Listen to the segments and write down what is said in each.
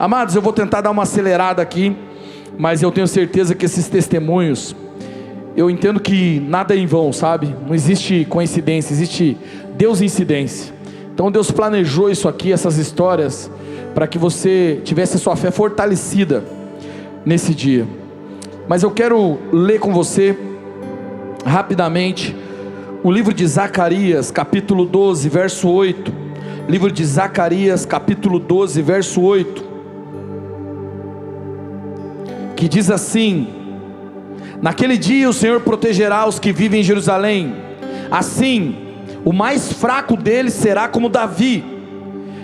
Amados, eu vou tentar dar uma acelerada aqui, mas eu tenho certeza que esses testemunhos, eu entendo que nada é em vão, sabe? Não existe coincidência, existe Deus incidência. Então Deus planejou isso aqui, essas histórias, para que você tivesse a sua fé fortalecida nesse dia. Mas eu quero ler com você rapidamente o livro de Zacarias, capítulo 12, verso 8. Livro de Zacarias, capítulo 12, verso 8, que diz assim: naquele dia o Senhor protegerá os que vivem em Jerusalém, assim o mais fraco deles será como Davi,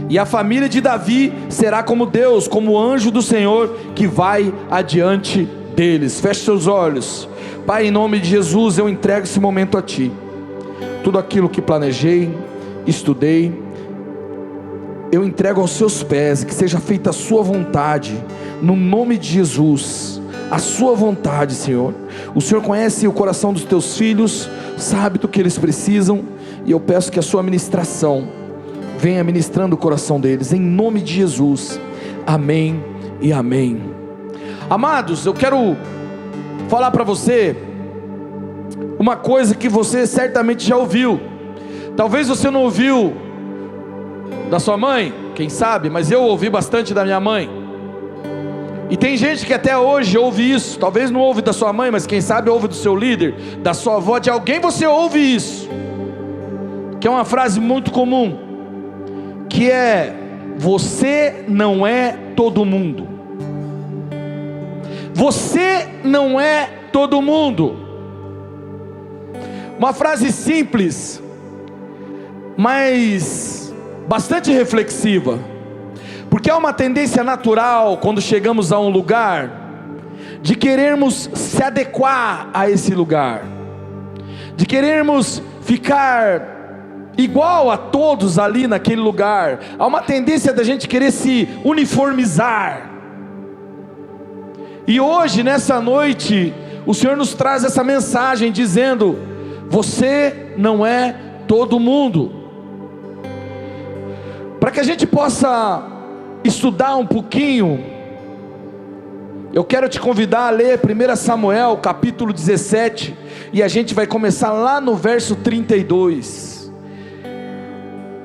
e a família de Davi será como Deus, como o anjo do Senhor que vai adiante deles. Feche seus olhos. Pai, em nome de Jesus, eu entrego esse momento a Ti. Tudo aquilo que planejei, estudei, eu entrego aos Seus pés, que seja feita a Sua vontade, no nome de Jesus, a Sua vontade, Senhor. O Senhor conhece o coração dos Teus filhos, sabe do que eles precisam, e eu peço que a Sua ministração venha ministrando o coração deles, em nome de Jesus, amém e amém. Amados, eu quero falar para você uma coisa que você certamente já ouviu. Talvez você não ouviu da sua mãe, quem sabe, mas eu ouvi bastante da minha mãe. E tem gente que até hoje ouve isso. Talvez não ouve da sua mãe, mas quem sabe ouve do seu líder, da sua avó, de alguém você ouve isso, que é uma frase muito comum, que é: você não é todo mundo. Você não é todo mundo. Uma frase simples, mas bastante reflexiva, porque há uma tendência natural, quando chegamos a um lugar, de querermos se adequar a esse lugar, de querermos ficar igual a todos ali naquele lugar. Há uma tendência da gente querer se uniformizar. E hoje, nessa noite, o Senhor nos traz essa mensagem dizendo: você não é todo mundo. Para que a gente possa estudar um pouquinho, eu quero te convidar a ler 1 Samuel capítulo 17, e a gente vai começar lá no verso 32.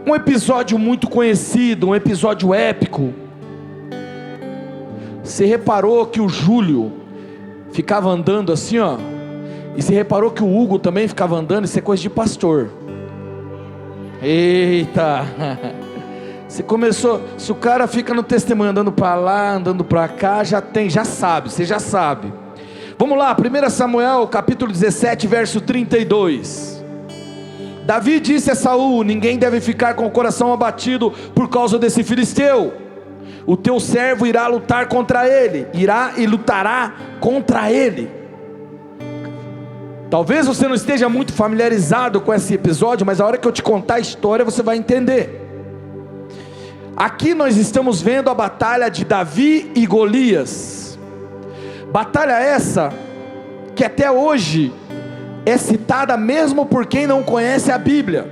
Um episódio muito conhecido, um episódio épico. Você reparou que o Júlio ficava andando assim, ó? E você reparou que o Hugo também ficava andando? Isso é coisa de pastor. Eita! Você começou, se o cara fica no testemunho andando para lá, andando para cá, já sabe, você já sabe. Vamos lá, 1 Samuel capítulo 17, verso 32. Davi disse a Saul: ninguém deve ficar com o coração abatido por causa desse filisteu. O teu servo irá lutar contra ele, irá e lutará contra ele. Talvez você não esteja muito familiarizado com esse episódio, mas a hora que eu te contar a história você vai entender. Aqui nós estamos vendo a batalha de Davi e Golias. Batalha essa que até hoje é citada mesmo por quem não conhece a Bíblia.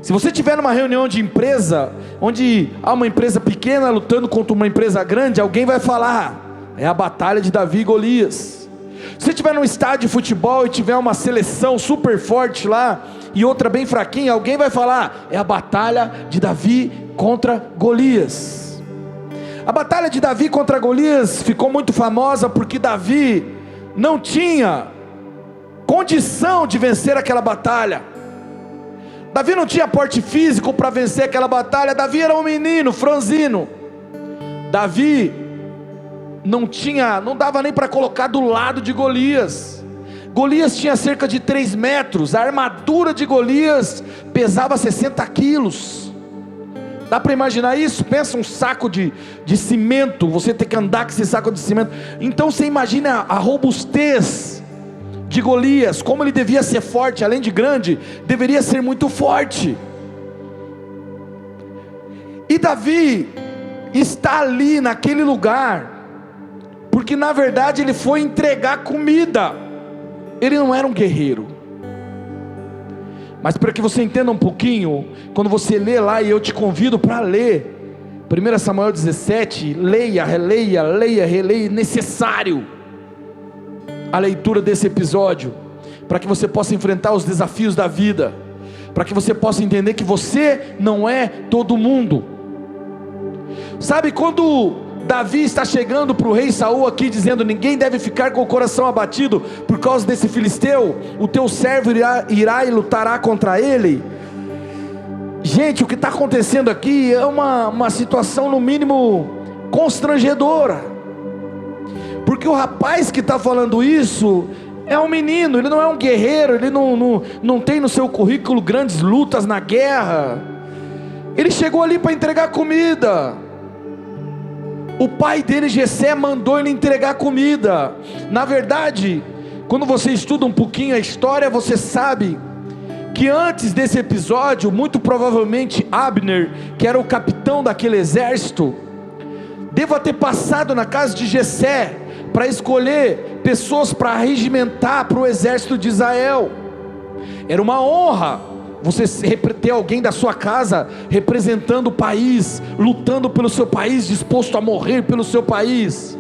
Se você estiver numa reunião de empresa, onde há uma empresa pequena lutando contra uma empresa grande, alguém vai falar: é a batalha de Davi e Golias. Se você estiver num estádio de futebol e tiver uma seleção super forte lá, e outra bem fraquinha, alguém vai falar: é a batalha de Davi contra Golias. A batalha de Davi contra Golias ficou muito famosa porque Davi não tinha condição de vencer aquela batalha. Davi não tinha porte físico para vencer aquela batalha. Davi era um menino franzino. Davi não dava nem para colocar do lado de Golias. Golias tinha cerca de 3 metros. A armadura de Golias pesava 60 quilos. Dá para imaginar isso? Pensa um saco de cimento, você tem que andar com esse saco de cimento. Então você imagina a robustez de Golias, como ele devia ser forte, além de grande, deveria ser muito forte. E Davi está ali naquele lugar, porque na verdade ele foi entregar comida. Ele não era um guerreiro. Mas para que você entenda um pouquinho, quando você lê lá, e eu te convido para ler, 1 Samuel 17, leia, releia, leia, releia, necessário a leitura desse episódio, para que você possa enfrentar os desafios da vida, para que você possa entender que você não é todo mundo. Sabe, quando Davi está chegando para o rei Saul aqui, dizendo: ninguém deve ficar com o coração abatido por causa desse filisteu, o teu servo irá e lutará contra ele. Gente, o que está acontecendo aqui é uma situação no mínimo constrangedora, porque o rapaz que está falando isso é um menino, ele não é um guerreiro, ele não tem no seu currículo grandes lutas na guerra. Ele chegou ali para entregar comida. O pai dele, Jessé, mandou ele entregar comida. Na verdade, quando você estuda um pouquinho a história, você sabe que antes desse episódio, muito provavelmente Abner, que era o capitão daquele exército, deva ter passado na casa de Jessé para escolher pessoas para regimentar para o exército de Israel. Era uma honra você ter alguém da sua casa representando o país, lutando pelo seu país, disposto a morrer pelo seu país.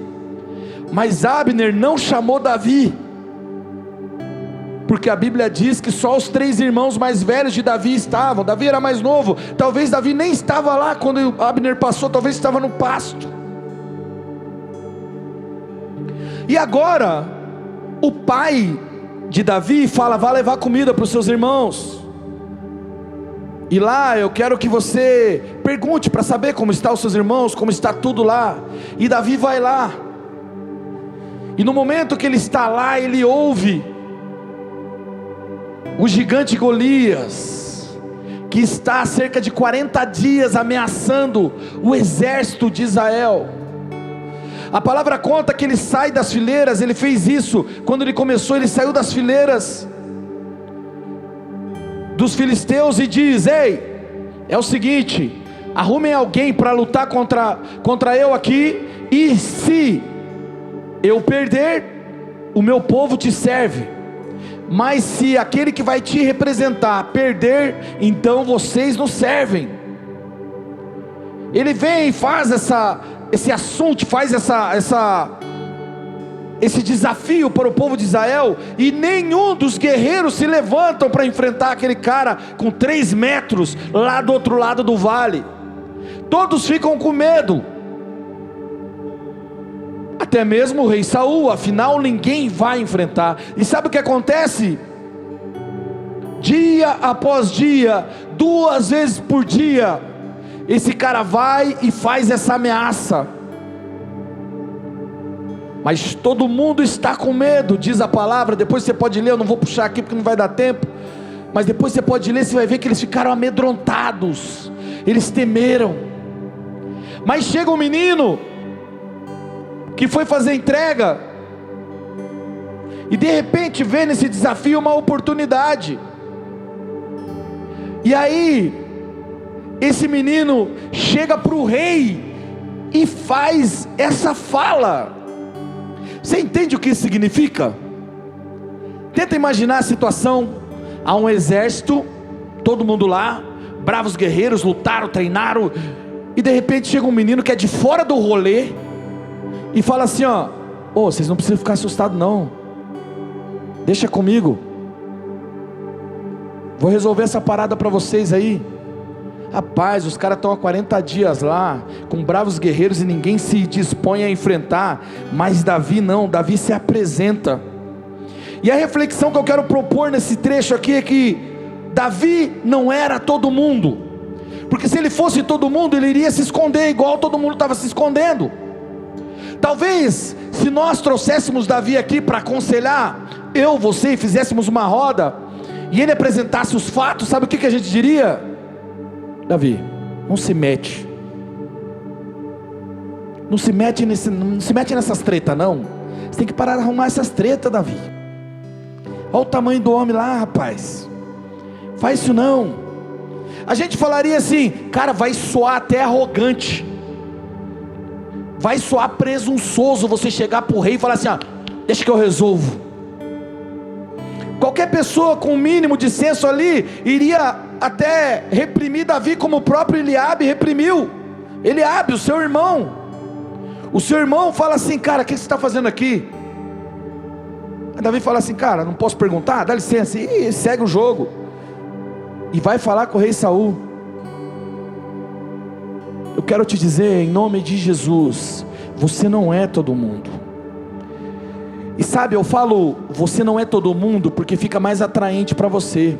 Mas Abner não chamou Davi, porque a Bíblia diz que só os 3 irmãos mais velhos de Davi estavam. Davi era mais novo, talvez Davi nem estava lá quando Abner passou, talvez estava no pasto. E agora, o pai de Davi fala: vá levar comida para os seus irmãos, e lá eu quero que você pergunte para saber como estão os seus irmãos, como está tudo lá. E Davi vai lá, e no momento que ele está lá, ele ouve o gigante Golias, que está há cerca de 40 dias ameaçando o exército de Israel. A palavra conta que ele sai das fileiras. Ele fez isso quando ele começou, ele saiu das fileiras dos filisteus e diz: ei, é o seguinte, arrumem alguém para lutar contra eu aqui, e se eu perder, o meu povo te serve, mas se aquele que vai te representar perder, então vocês nos servem. Ele vem e faz esse assunto, faz esse desafio para o povo de Israel, e nenhum dos guerreiros se levantam para enfrentar aquele cara com 3 metros lá do outro lado do vale. Todos ficam com medo, até mesmo o rei Saul, afinal ninguém vai enfrentar. E sabe o que acontece? Dia após dia, 2 vezes por dia, esse cara vai e faz essa ameaça. Mas todo mundo está com medo, diz a palavra. Depois você pode ler, eu não vou puxar aqui porque não vai dar tempo, mas depois você pode ler, você vai ver que eles ficaram amedrontados, eles temeram. Mas chega um menino que foi fazer entrega, e de repente vê nesse desafio uma oportunidade. E aí esse menino chega para o rei e faz essa fala. Você entende o que isso significa? Tenta imaginar a situação: há um exército, todo mundo lá, bravos guerreiros, lutaram, treinaram, e de repente chega um menino que é de fora do rolê e fala assim: vocês não precisam ficar assustados não, deixa comigo, vou resolver essa parada para vocês aí. Rapaz, os caras estão há 40 dias lá, com bravos guerreiros, e ninguém se dispõe a enfrentar. Mas Davi não, Davi se apresenta. E a reflexão que eu quero propor nesse trecho aqui é que Davi não era todo mundo, porque se ele fosse todo mundo, ele iria se esconder igual todo mundo estava se escondendo. Talvez, se nós trouxéssemos Davi aqui para aconselhar, você, e fizéssemos uma roda, e ele apresentasse os fatos, sabe o que a gente diria? Davi, não se mete nessas tretas não, você tem que parar de arrumar essas tretas, Davi. Olha o tamanho do homem lá, rapaz, faz isso não. A gente falaria assim: cara, vai soar até arrogante, vai soar presunçoso você chegar para o rei e falar assim: deixa que eu resolvo. Qualquer pessoa com o mínimo de senso ali iria até reprimir Davi, como o próprio Eliabe reprimiu. Eliabe, o seu irmão. O seu irmão fala assim: cara, o que você está fazendo aqui? Aí Davi fala assim: cara, não posso perguntar? Dá licença. E segue o jogo. E vai falar com o rei Saul. Eu quero te dizer, em nome de Jesus, você não é todo mundo. E sabe, eu falo, você não é todo mundo, porque fica mais atraente para você.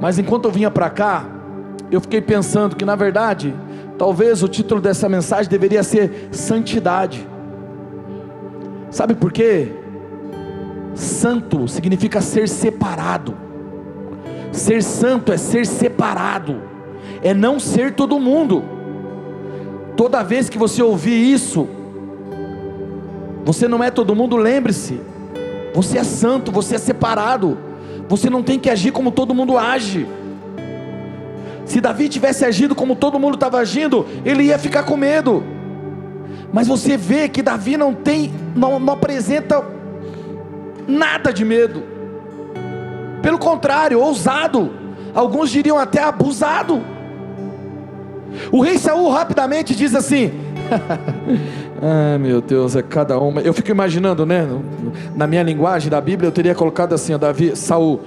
Mas enquanto eu vinha para cá, eu fiquei pensando que na verdade, talvez o título dessa mensagem deveria ser santidade. Sabe por quê? Santo significa ser separado. Ser santo é ser separado, é não ser todo mundo. Toda vez que você ouvir isso, você não é todo mundo, lembre-se, você é santo, você é separado. Você não tem que agir como todo mundo age. Se Davi tivesse agido como todo mundo estava agindo, ele ia ficar com medo. Mas você vê que Davi não apresenta nada de medo. Pelo contrário, ousado. Alguns diriam até abusado. O rei Saul rapidamente diz assim: ah, meu Deus, é cada uma. Eu fico imaginando, né? Na minha linguagem da Bíblia eu teria colocado assim, ó, Davi, Saul,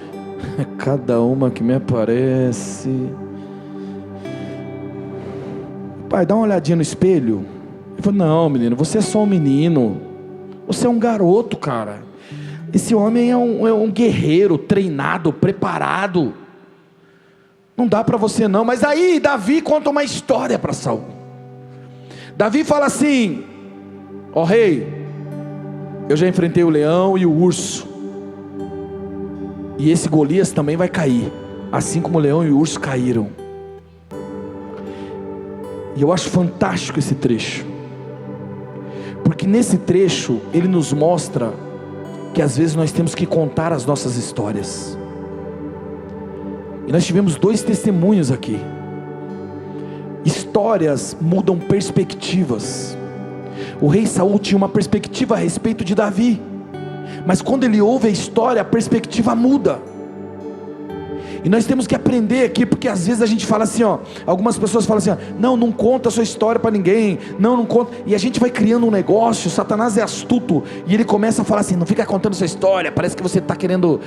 é cada uma que me aparece. Pai, dá uma olhadinha no espelho. Ele falou: não, menino, você é só um menino. Você é um garoto, cara. Esse homem é um guerreiro, treinado, preparado. Não dá para você não. Mas aí Davi conta uma história para Saul. Davi fala assim: ó rei, eu já enfrentei o leão e o urso, e esse Golias também vai cair, assim como o leão e o urso caíram. E eu acho fantástico esse trecho, porque nesse trecho ele nos mostra que às vezes nós temos que contar as nossas histórias. E nós tivemos 2 testemunhos aqui. Histórias mudam perspectivas. O rei Saul tinha uma perspectiva a respeito de Davi, mas quando ele ouve a história, a perspectiva muda. E nós temos que aprender aqui, porque às vezes a gente fala assim, ó, algumas pessoas falam assim, ó, não conta a sua história para ninguém, não conta, e a gente vai criando um negócio. Satanás é astuto, e ele começa a falar assim: não fica contando sua história, parece que você está querendo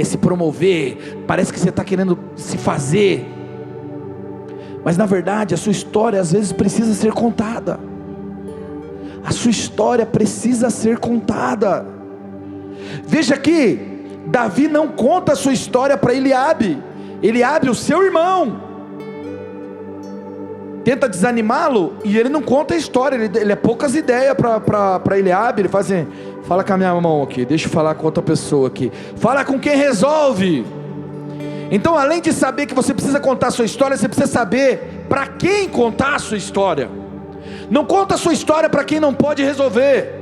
se promover, parece que você está querendo se fazer. Mas na verdade a sua história às vezes precisa ser contada. A sua história precisa ser contada. Veja aqui, Davi não conta a sua história para Eliabe. Eliabe, o seu irmão, tenta desanimá-lo, e ele não conta a história. Ele é poucas ideias para Eliabe. Ele faz assim: fala com a minha mão aqui, deixa eu falar com outra pessoa aqui, fala com quem resolve. Então, além de saber que você precisa contar a sua história, você precisa saber para quem contar a sua história. Não conta a sua história para quem não pode resolver.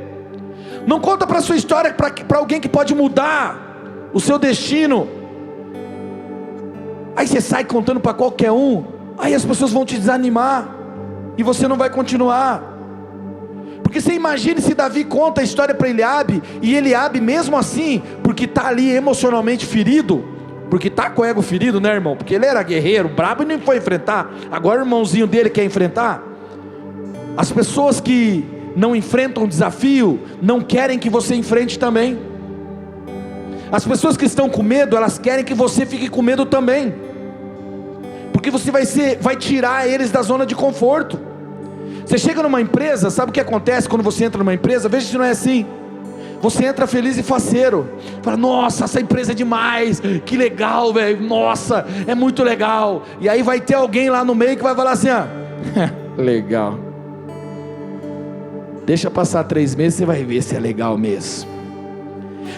Não conta para a sua história para alguém que pode mudar o seu destino. Aí você sai contando para qualquer um, aí as pessoas vão te desanimar, e você não vai continuar. Porque você imagine se Davi conta a história para Eliabe, e Eliabe mesmo assim, porque está ali emocionalmente ferido, porque está com o ego ferido, né, irmão? Porque ele era guerreiro, brabo, e não foi enfrentar. Agora o irmãozinho dele quer enfrentar. As pessoas que não enfrentam o desafio, não querem que você enfrente também. As pessoas que estão com medo, elas querem que você fique com medo também, porque você vai tirar eles da zona de conforto. Você chega numa empresa, sabe o que acontece quando você entra numa empresa? Veja se não é assim. Você entra feliz e faceiro, fala: nossa, essa empresa é demais, que legal, velho, nossa, é muito legal. E aí vai ter alguém lá no meio que vai falar assim: ó, legal, deixa passar 3 meses, você vai ver se é legal mesmo.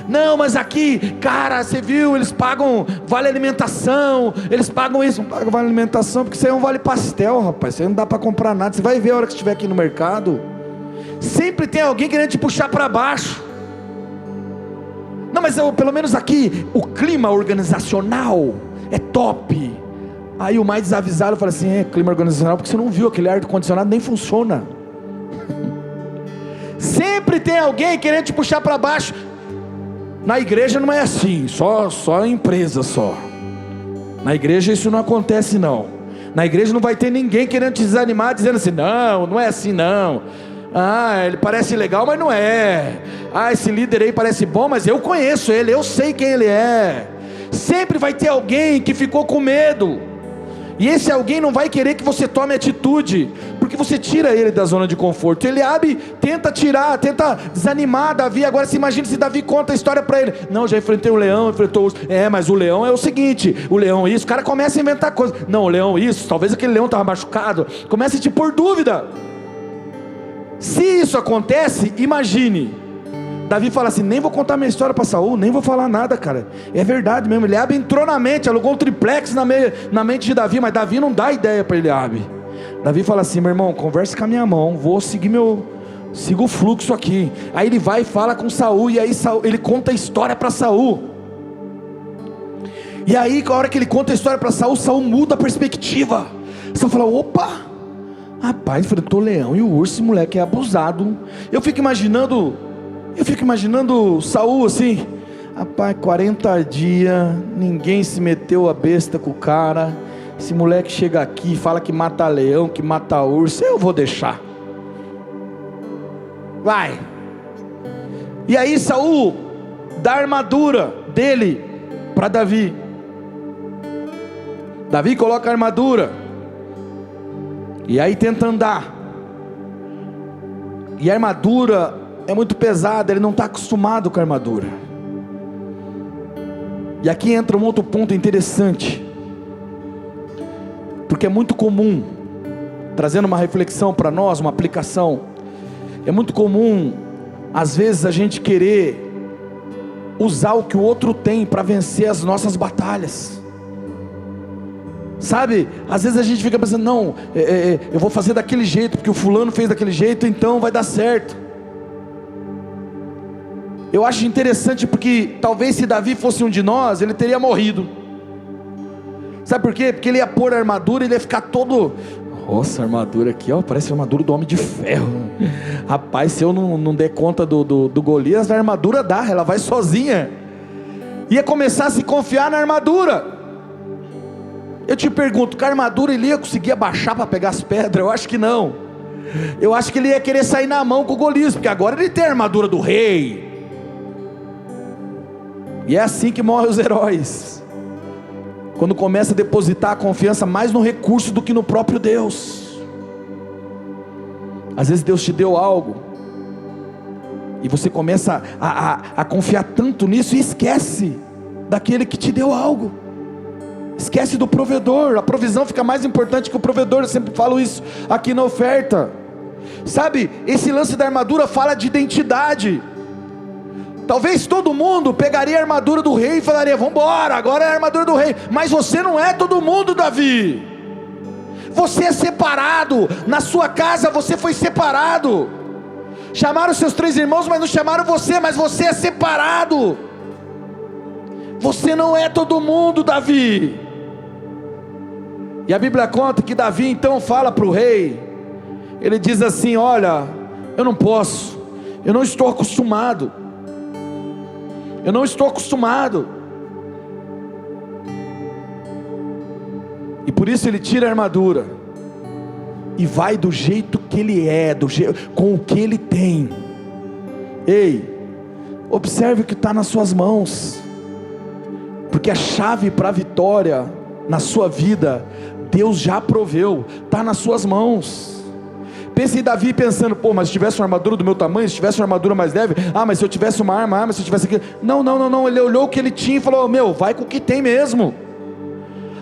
Não, mas aqui, cara, você viu, eles pagam vale alimentação, eles pagam isso. Não pagam vale alimentação, porque isso aí é um vale pastel, rapaz, isso aí não dá para comprar nada. Você vai ver a hora que estiver aqui no mercado, sempre tem alguém querendo te puxar para baixo. Não, mas pelo menos aqui, o clima organizacional é top. Aí o mais desavisado fala assim: é clima organizacional, porque você não viu, aquele ar-condicionado nem funciona. Sempre tem alguém querendo te puxar para baixo. Na igreja não é assim, só empresa só. Na igreja isso não acontece não. Na igreja não vai ter ninguém querendo te desanimar, dizendo assim, não, não é assim não. Ah, ele parece legal, mas não é. Ah, esse líder aí parece bom, mas eu conheço ele, eu sei quem ele é. Sempre vai ter alguém que ficou com medo, e esse alguém não vai querer que você tome atitude, porque você tira ele da zona de conforto. Eliabe tenta tirar, tenta desanimar Davi. Agora se imagina se Davi conta a história para ele. Não, já enfrentei um leão, enfrentou os... mas o leão é o seguinte, o leão isso, o cara começa a inventar coisas. Não, o leão isso, talvez aquele leão estava machucado. Começa a te pôr dúvida. Se isso acontece, imagine, Davi fala assim, nem vou contar minha história para Saul, nem vou falar nada, cara. É verdade mesmo, Eliabe entrou na mente, alugou um triplex na mente de Davi, mas Davi não dá ideia para Eliabe. Davi fala assim, meu irmão, converse com a minha mão, siga o fluxo aqui. Aí ele vai e fala com Saul, e aí ele conta a história para Saul. E aí, a hora que ele conta a história para Saul, Saul muda a perspectiva. Saul fala, opa, rapaz, enfrentou o leão e o urso, esse moleque é abusado. Eu fico imaginando Saul assim, rapaz, 40 dias, ninguém se meteu a besta com o cara. Esse moleque chega aqui, fala que mata leão, que mata urso, eu vou deixar. Vai. E aí Saul dá a armadura dele para Davi. Davi coloca a armadura, e aí tenta andar, e a armadura é muito pesada, ele não está acostumado com a armadura. E aqui entra um outro ponto interessante, porque é muito comum, trazendo uma reflexão para nós, uma aplicação, é muito comum, às vezes a gente querer usar o que o outro tem para vencer as nossas batalhas. Sabe, às vezes a gente fica pensando, não, eu vou fazer daquele jeito, porque o fulano fez daquele jeito, então vai dar certo. Eu acho interessante porque talvez se Davi fosse um de nós, ele teria morrido. Sabe por quê? Porque ele ia pôr a armadura, ele ia ficar todo... Nossa, a armadura aqui, ó, parece a armadura do Homem de Ferro. Rapaz, se eu não der conta do Golias, a armadura dá, ela vai sozinha. Ia começar a se confiar na armadura. Eu te pergunto, com a armadura ele ia conseguir abaixar para pegar as pedras? Eu acho que não. Eu acho que ele ia querer sair na mão com o Golias, porque agora ele tem a armadura do rei. E é assim que morrem os heróis, quando começa a depositar a confiança mais no recurso do que no próprio Deus. Às vezes Deus te deu algo, e você começa a confiar tanto nisso, e esquece daquele que te deu algo. Esquece do provedor. A provisão fica mais importante que o provedor. Eu sempre falo isso aqui na oferta. Sabe, esse lance da armadura fala de identidade. Talvez todo mundo pegaria a armadura do rei e falaria, vamos embora, agora é a armadura do rei. Mas você não é todo mundo, Davi. Você é separado. Na sua casa você foi separado. Chamaram seus 3 irmãos, mas não chamaram você. Mas você é separado. Você não é todo mundo, Davi. E a Bíblia conta que Davi então fala para o rei. Ele diz assim, olha, eu não posso, eu não estou acostumado. Eu não estou acostumado. E por isso ele tira a armadura e vai do jeito que ele é, com o que ele tem. Ei, observe o que está nas suas mãos, porque a chave para a vitória na sua vida, Deus já proveu, está nas suas mãos. Pense em Davi pensando, pô, mas se tivesse uma armadura do meu tamanho, se tivesse uma armadura mais leve, mas se eu tivesse uma arma, mas se eu tivesse aquilo. Não, ele olhou o que ele tinha e falou, vai com o que tem mesmo.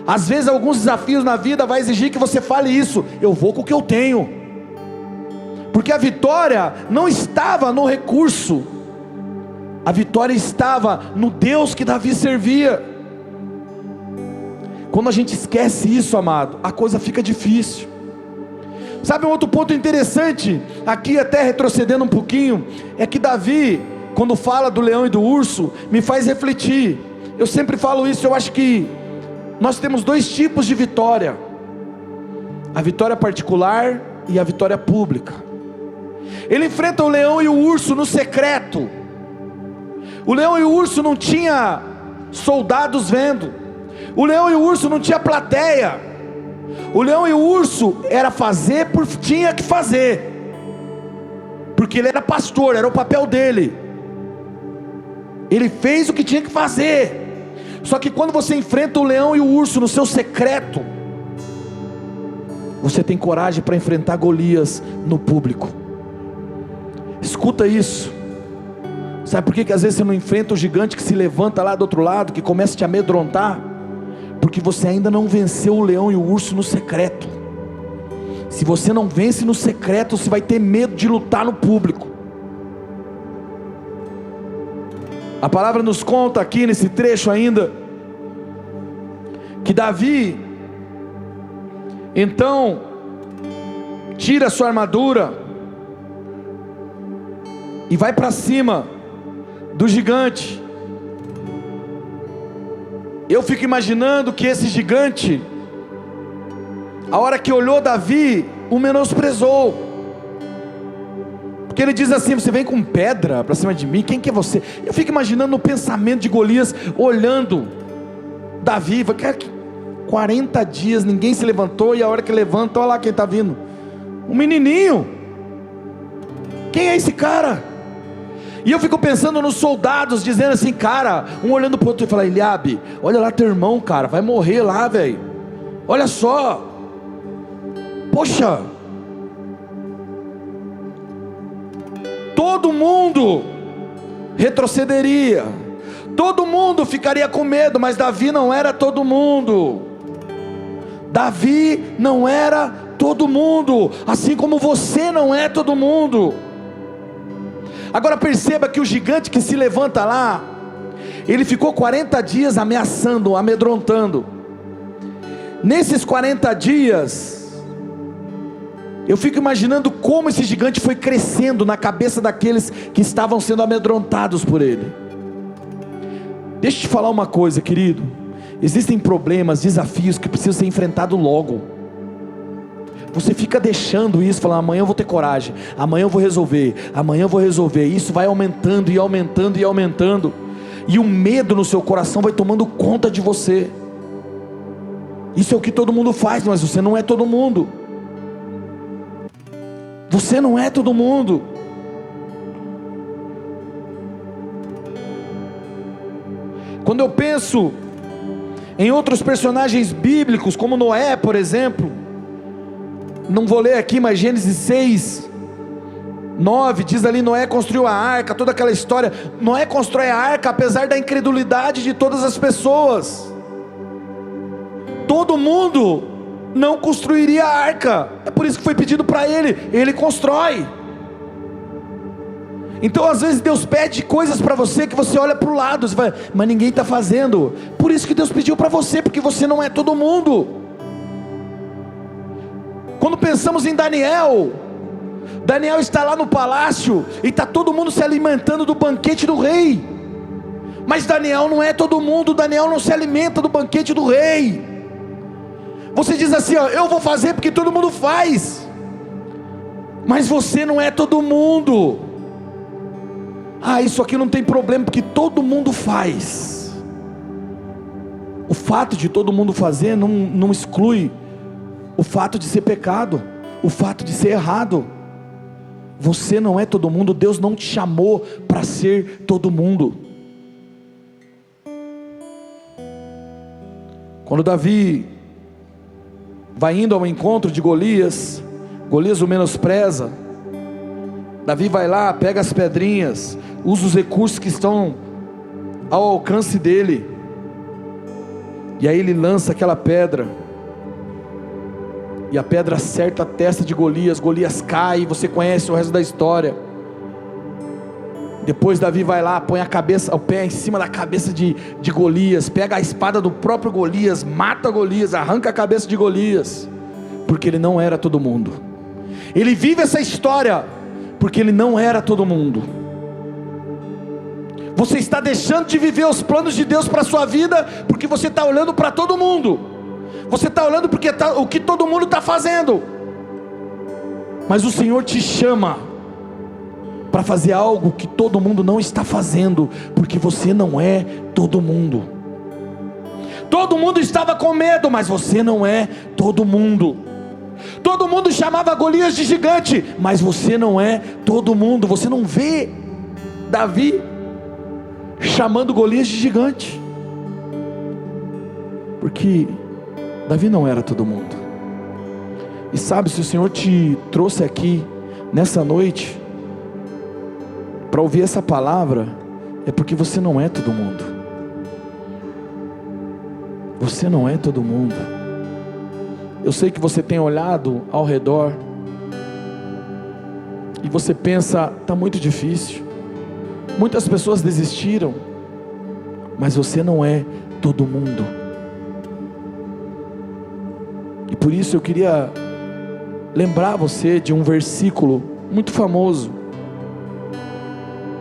Às vezes alguns desafios na vida vai exigir que você fale isso, eu vou com o que eu tenho. Porque a vitória não estava no recurso, a vitória estava no Deus que Davi servia. Quando a gente esquece isso, amado, a coisa fica difícil. Sabe um outro ponto interessante, aqui até retrocedendo um pouquinho, é que Davi, quando fala do leão e do urso, me faz refletir. Eu sempre falo isso, eu acho que nós temos 2 tipos de vitória: a vitória particular e a vitória pública. Ele enfrenta o leão e o urso no secreto. O leão e o urso não tinha soldados vendo. O leão e o urso não tinha plateia. O leão e o urso era fazer por tinha que fazer, porque ele era pastor, era o papel dele. Ele fez o que tinha que fazer. Só que quando você enfrenta o leão e o urso no seu secreto, você tem coragem para enfrentar Golias no público. Escuta isso. Sabe por que às vezes você não enfrenta o gigante que se levanta lá do outro lado, que começa a te amedrontar? Porque você ainda não venceu o leão e o urso no secreto. Se você não vence no secreto, você vai ter medo de lutar no público. A palavra nos conta aqui nesse trecho ainda, que Davi, então, tira a sua armadura, e vai para cima do gigante. Eu fico imaginando que esse gigante, a hora que olhou Davi, o menosprezou, porque ele diz assim: você vem com pedra para cima de mim, quem que é você? Eu fico imaginando no pensamento de Golias, olhando Davi, cara, 40 dias ninguém se levantou, e a hora que levanta, olha lá quem está vindo, um menininho, quem é esse cara? E eu fico pensando nos soldados, dizendo assim, cara, um olhando para o outro e falando: Eliabe, olha lá teu irmão, cara, vai morrer lá, velho, olha só, poxa, todo mundo retrocederia, todo mundo ficaria com medo, mas Davi não era todo mundo. Davi não era todo mundo, assim como você não é todo mundo. Agora perceba que o gigante que se levanta lá, ele ficou 40 dias ameaçando, amedrontando. Nesses 40 dias, eu fico imaginando como esse gigante foi crescendo na cabeça daqueles que estavam sendo amedrontados por ele. Deixa eu te falar uma coisa, querido. Existem problemas, desafios que precisam ser enfrentados logo. Você fica deixando isso, falando: amanhã eu vou ter coragem, amanhã eu vou resolver, amanhã eu vou resolver. Isso vai aumentando e aumentando e aumentando, e o medo no seu coração vai tomando conta de você. Isso é o que todo mundo faz, mas você não é todo mundo. Você não é todo mundo. Quando eu penso em outros personagens bíblicos, como Noé, por exemplo, não vou ler aqui, mas Gênesis 6, 9, diz ali: Noé construiu a arca, toda aquela história. Noé constrói a arca apesar da incredulidade de todas as pessoas. Todo mundo não construiria a arca, é por isso que foi pedido para ele, ele constrói. Então às vezes Deus pede coisas para você que você olha para o lado, você vai, mas ninguém está fazendo. Por isso que Deus pediu para você, porque você não é todo mundo. Quando pensamos em Daniel, Daniel está lá no palácio, e está todo mundo se alimentando do banquete do rei, mas Daniel não é todo mundo, Daniel não se alimenta do banquete do rei. Você diz assim: ó, eu vou fazer porque todo mundo faz, mas você não é todo mundo. Ah, isso aqui não tem problema, porque todo mundo faz. O fato de todo mundo fazer não exclui o fato de ser pecado, o fato de ser errado. Você não é todo mundo, Deus não te chamou para ser todo mundo. Quando Davi vai indo ao encontro de Golias, Golias o menospreza. Davi vai lá, pega as pedrinhas, usa os recursos que estão ao alcance dele, e aí ele lança aquela pedra, e a pedra acerta a testa de Golias. Golias cai, você conhece o resto da história. Depois Davi vai lá, põe o pé em cima da cabeça de Golias, pega a espada do próprio Golias, mata Golias, arranca a cabeça de Golias, porque ele não era todo mundo. Ele vive essa história porque ele não era todo mundo. Você está deixando de viver os planos de Deus para a sua vida, porque você está olhando para todo mundo. Você está olhando porque o que todo mundo está fazendo. Mas o Senhor te chama para fazer algo que todo mundo não está fazendo, porque você não é todo mundo. Todo mundo estava com medo, mas você não é todo mundo. Todo mundo chamava Golias de gigante, mas você não é todo mundo. Você não vê Davi chamando Golias de gigante, porque Davi não era todo mundo. E sabe, se o Senhor te trouxe aqui nessa noite para ouvir essa palavra, é porque você não é todo mundo. Você não é todo mundo. Eu sei que você tem olhado ao redor e você pensa, está muito difícil, muitas pessoas desistiram, mas você não é todo mundo. E por isso eu queria lembrar você de um versículo muito famoso,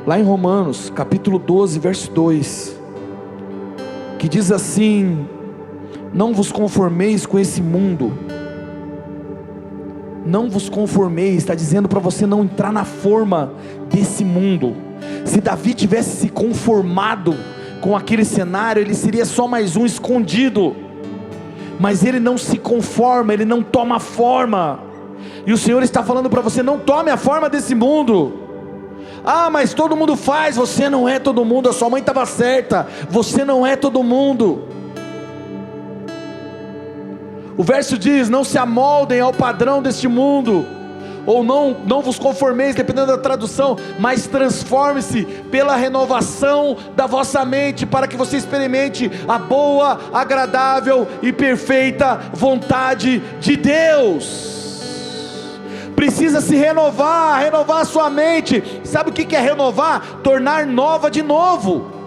lá em Romanos, capítulo 12, verso 2, que diz assim: não vos conformeis com esse mundo. Não vos conformeis, está dizendo para você não entrar na forma desse mundo. Se Davi tivesse se conformado com aquele cenário, ele seria só mais um escondido. Mas ele não se conforma, ele não toma forma. E o Senhor está falando para você: não tome a forma desse mundo. Ah, mas todo mundo faz. Você não é todo mundo. A sua mãe estava certa, você não é todo mundo. O verso diz: não se amoldem ao padrão deste mundo, ou não vos conformeis, dependendo da tradução, mas transforme-se pela renovação da vossa mente, para que você experimente a boa, agradável e perfeita vontade de Deus. Precisa se renovar a sua mente. Sabe o que é renovar? Tornar nova de novo.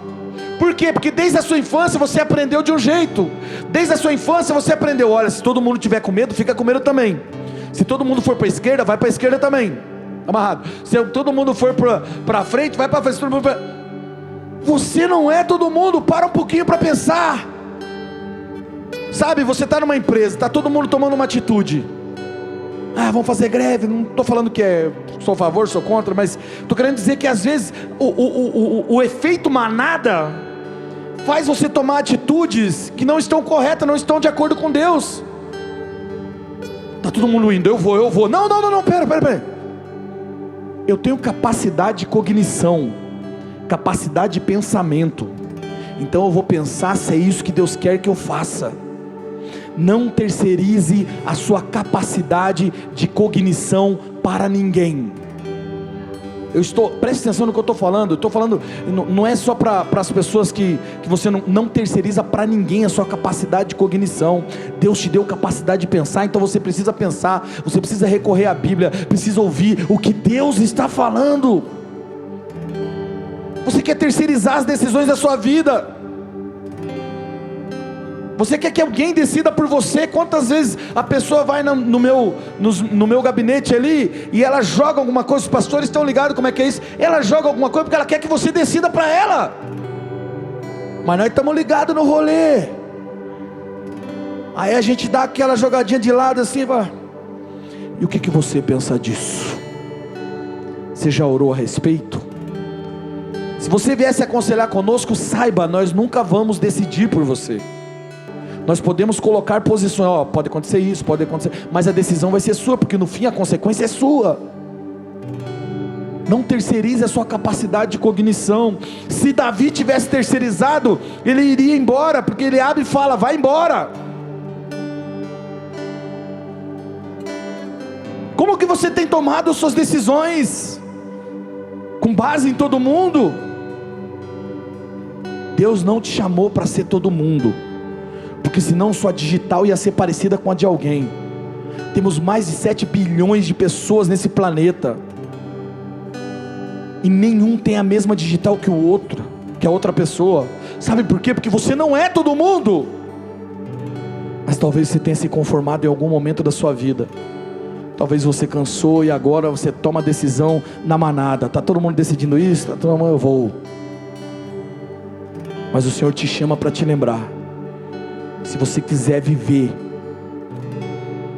Por quê? Porque desde a sua infância você aprendeu de um jeito. Desde a sua infância você aprendeu: olha, se todo mundo tiver com medo, fica com medo também. Se todo mundo for para a esquerda, vai para a esquerda também. Amarrado. Se todo mundo for para frente, vai para frente. Todo mundo Você não é todo mundo. Para um pouquinho para pensar. Sabe, você está numa empresa, está todo mundo tomando uma atitude. Ah, vamos fazer greve. Não estou falando que sou a favor, sou contra, mas estou querendo dizer que às vezes o efeito manada faz você tomar atitudes que não estão corretas, não estão de acordo com Deus. Está todo mundo indo, eu vou. Não, pera. Eu tenho capacidade de cognição, capacidade de pensamento. Então eu vou pensar se é isso que Deus quer que eu faça. Não terceirize a sua capacidade de cognição para ninguém. Preste atenção no que eu estou falando. Eu estou falando, não é só para as pessoas que você não terceiriza para ninguém a sua capacidade de cognição. Deus te deu capacidade de pensar, então você precisa pensar, você precisa recorrer à Bíblia, precisa ouvir o que Deus está falando. Você quer terceirizar as decisões da sua vida? Você quer que alguém decida por você? Quantas vezes a pessoa vai no meu gabinete ali e ela joga alguma coisa? Os pastores estão ligados como é que é isso? Ela joga alguma coisa porque ela quer que você decida para ela. Mas nós estamos ligados no rolê. Aí a gente dá aquela jogadinha de lado assim, vai. E o que você pensa disso? Você já orou a respeito? Se você viesse aconselhar conosco, saiba, nós nunca vamos decidir por você. Nós podemos colocar posições, pode acontecer isso, pode acontecer, mas a decisão vai ser sua, porque no fim a consequência é sua. Não terceirize a sua capacidade de cognição. Se Davi tivesse terceirizado, ele iria embora, porque ele abre e fala: vai embora. Como que você tem tomado as suas decisões? Com base em todo mundo? Deus não te chamou para ser todo mundo, porque senão sua digital ia ser parecida com a de alguém. Temos mais de 7 bilhões de pessoas nesse planeta, e nenhum tem a mesma digital que o outro, que a outra pessoa. Sabe por quê? Porque você não é todo mundo. Mas talvez você tenha se conformado em algum momento da sua vida. Talvez você cansou e agora você toma a decisão na manada. Está todo mundo decidindo isso? Está todo mundo, eu vou. Mas o Senhor te chama para te lembrar: se você quiser viver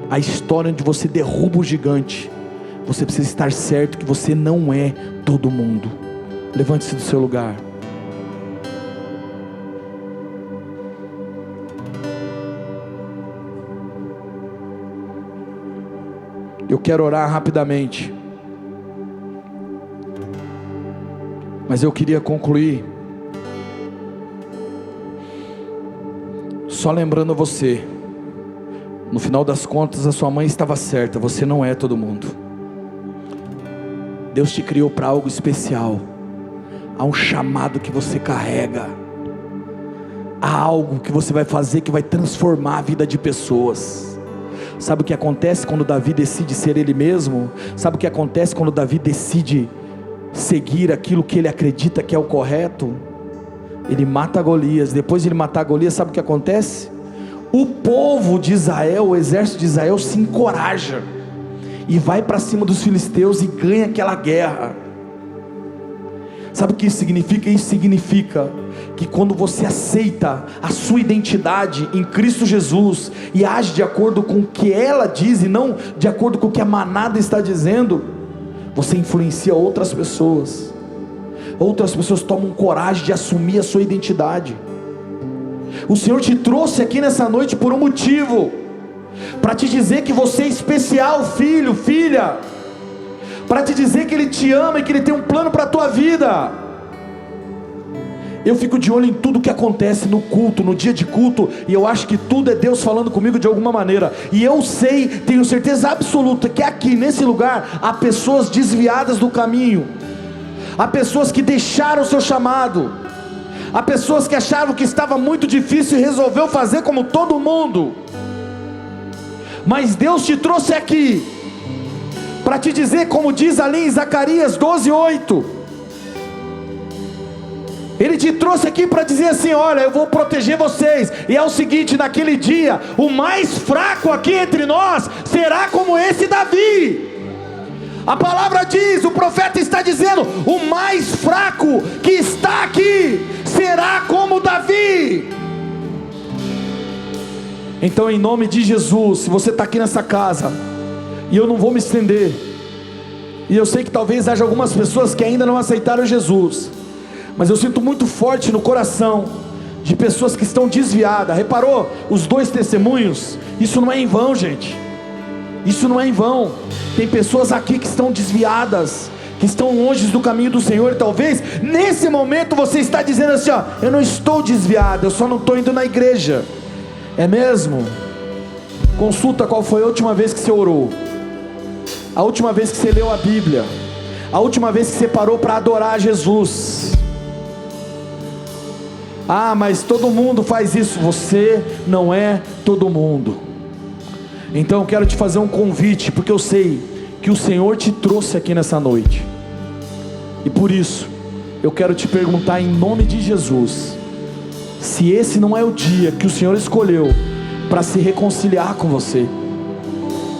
a história onde você derruba o gigante, você precisa estar certo que você não é todo mundo. Levante-se do seu lugar. Eu quero orar rapidamente, mas eu queria concluir só lembrando a você, no final das contas a sua mãe estava certa, você não é todo mundo. Deus te criou para algo especial. Há um chamado que você carrega, há algo que você vai fazer que vai transformar a vida de pessoas. Sabe o que acontece quando Davi decide ser ele mesmo? Sabe o que acontece quando Davi decide seguir aquilo que ele acredita que é o correto? Ele mata Golias. Depois de ele matar Golias, sabe o que acontece? O povo de Israel, o exército de Israel se encoraja e vai para cima dos filisteus e ganha aquela guerra. Sabe o que isso significa? Isso significa que quando você aceita a sua identidade em Cristo Jesus e age de acordo com o que ela diz e não de acordo com o que a manada está dizendo, você influencia outras pessoas. Outras pessoas tomam coragem de assumir a sua identidade. O Senhor te trouxe aqui nessa noite por um motivo, para te dizer que você é especial, filho, filha, para te dizer que Ele te ama e que Ele tem um plano para a tua vida. Eu fico de olho em tudo que acontece no culto, no dia de culto, e eu acho que tudo é Deus falando comigo de alguma maneira, e eu sei, tenho certeza absoluta que aqui nesse lugar há pessoas desviadas do caminho, há pessoas que deixaram o seu chamado, há pessoas que achavam que estava muito difícil e resolveu fazer como todo mundo, mas Deus te trouxe aqui para te dizer, como diz ali em Zacarias 12:8, Ele te trouxe aqui para dizer assim: olha, eu vou proteger vocês, e é o seguinte, naquele dia, o mais fraco aqui entre nós, será como esse Davi. A palavra diz, o profeta está dizendo, o mais fraco que está aqui, será como Davi. Então, em nome de Jesus, se você está aqui nessa casa, e eu não vou me estender, e eu sei que talvez haja algumas pessoas que ainda não aceitaram Jesus, mas eu sinto muito forte no coração de pessoas que estão desviadas. Reparou os 2 testemunhos? Isso não é em vão, gente. Isso não é em vão. Tem pessoas aqui que estão desviadas, que estão longe do caminho do Senhor, e talvez nesse momento você está dizendo assim: ó, eu não estou desviado, eu só não estou indo na igreja. É mesmo? Consulta qual foi a última vez que você orou, a última vez que você leu a Bíblia, a última vez que você parou para adorar Jesus. Ah, mas todo mundo faz isso. Você não é todo mundo. Então eu quero te fazer um convite, porque eu sei que o Senhor te trouxe aqui nessa noite, e por isso eu quero te perguntar em nome de Jesus, se esse não é o dia que o Senhor escolheu para se reconciliar com você,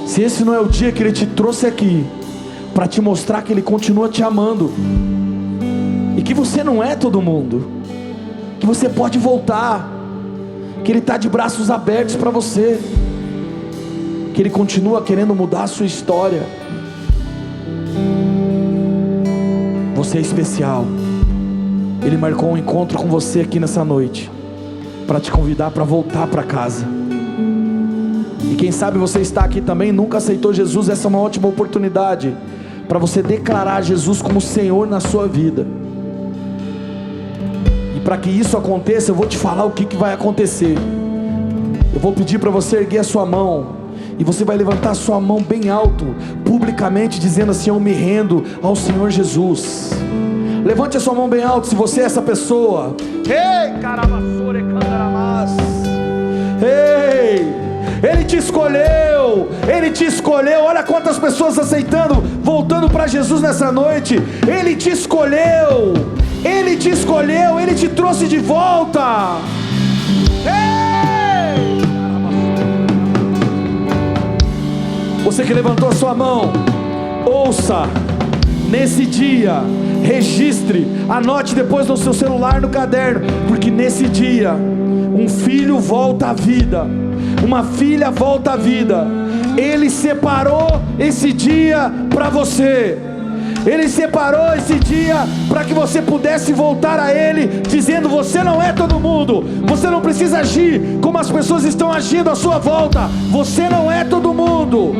se esse não é o dia que Ele te trouxe aqui para te mostrar que Ele continua te amando, e que você não é todo mundo, que você pode voltar, que Ele está de braços abertos para você, que Ele continua querendo mudar a sua história. Você é especial. Ele marcou um encontro com você aqui nessa noite, para te convidar para voltar para casa. E quem sabe você está aqui também, nunca aceitou Jesus. Essa é uma ótima oportunidade para você declarar Jesus como Senhor na sua vida. E para que isso aconteça, eu vou te falar o que vai acontecer. Eu vou pedir para você erguer a sua mão, e você vai levantar a sua mão bem alto, publicamente, dizendo assim: eu me rendo ao Senhor Jesus. Levante a sua mão bem alto se você é essa pessoa. Ei, caravassore candaramas. Ei, Ele te escolheu, Ele te escolheu. Olha quantas pessoas aceitando, voltando para Jesus nessa noite. Ele te escolheu, Ele te escolheu, Ele te trouxe de volta. Ei! Você que levantou a sua mão, ouça, nesse dia, registre, anote depois no seu celular, no caderno, porque nesse dia, um filho volta à vida, uma filha volta à vida. Ele separou esse dia para você, Ele separou esse dia para que você pudesse voltar a Ele, dizendo: você não é todo mundo, você não precisa agir como as pessoas estão agindo à sua volta, você não é todo mundo.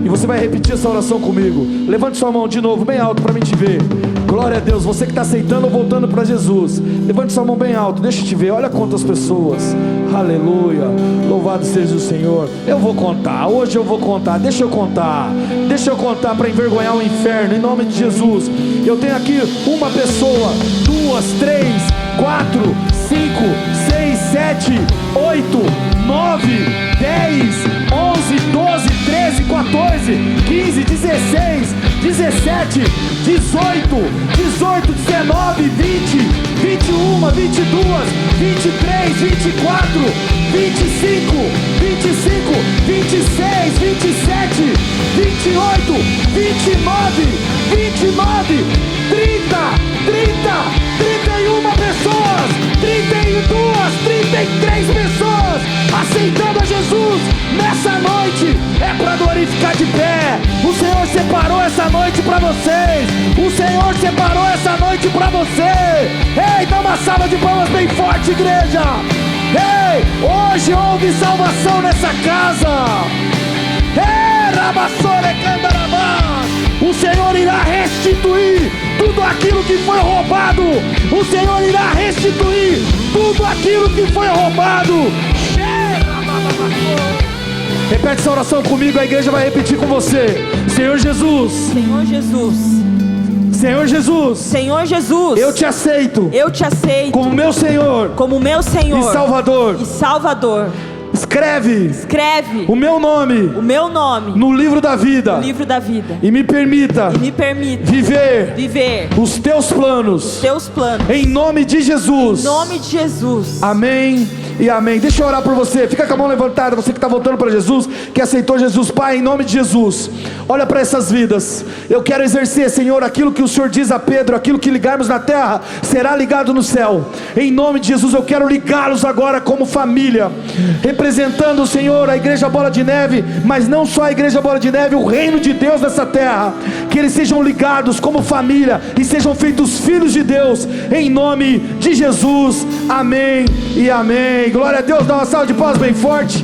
E você vai repetir essa oração comigo. Levante sua mão de novo, bem alto para mim te ver. Glória a Deus, você que está aceitando ou voltando para Jesus, levante sua mão bem alto, deixa eu te ver. Olha quantas pessoas, aleluia, louvado seja o Senhor. Eu vou contar, hoje eu vou contar. Deixa eu contar para envergonhar o inferno, em nome de Jesus. Eu tenho aqui uma pessoa, 2, 3, 4, 5, 6, 7, 8, 9, 10, 11, 12, 13, 14, 15, 16, 17, 18, 19, 20, 21, 22, 23, 24, 25, 26, 27, 28, 29, 30, 31 pessoas, 32, 33 pessoas aceitando a Jesus nessa noite. É para glorificar de pé. O Senhor separou essa noite para vocês. O Senhor separou essa noite para você. Ei, dá uma salva de palmas bem forte, igreja. Ei, hoje houve salvação nessa casa. Ei, Rabassore Candarabás. O Senhor irá restituir tudo aquilo que foi roubado. O Senhor irá restituir tudo aquilo que foi roubado. Repete essa oração comigo, a igreja vai repetir com você. Senhor Jesus, Senhor Jesus, Senhor Jesus, Senhor Jesus, eu te aceito como meu Senhor e Salvador. Escreve o meu nome no livro da vida, e me permita viver os teus planos, em nome de Jesus. Amém e amém. Deixa eu orar por você. Fica com a mão levantada, você que está voltando para Jesus, que aceitou Jesus. Pai, em nome de Jesus, olha para essas vidas. Eu quero exercer, Senhor, aquilo que o Senhor diz a Pedro: aquilo que ligarmos na terra será ligado no céu. Em nome de Jesus, eu quero ligá-los agora como família, representando, Senhor, a Igreja Bola de Neve, mas não só a Igreja Bola de Neve, o reino de Deus nessa terra. Que eles sejam ligados como família e sejam feitos filhos de Deus, em nome de Jesus. Amém e amém. Glória a Deus. Dá uma salva de palmas bem forte.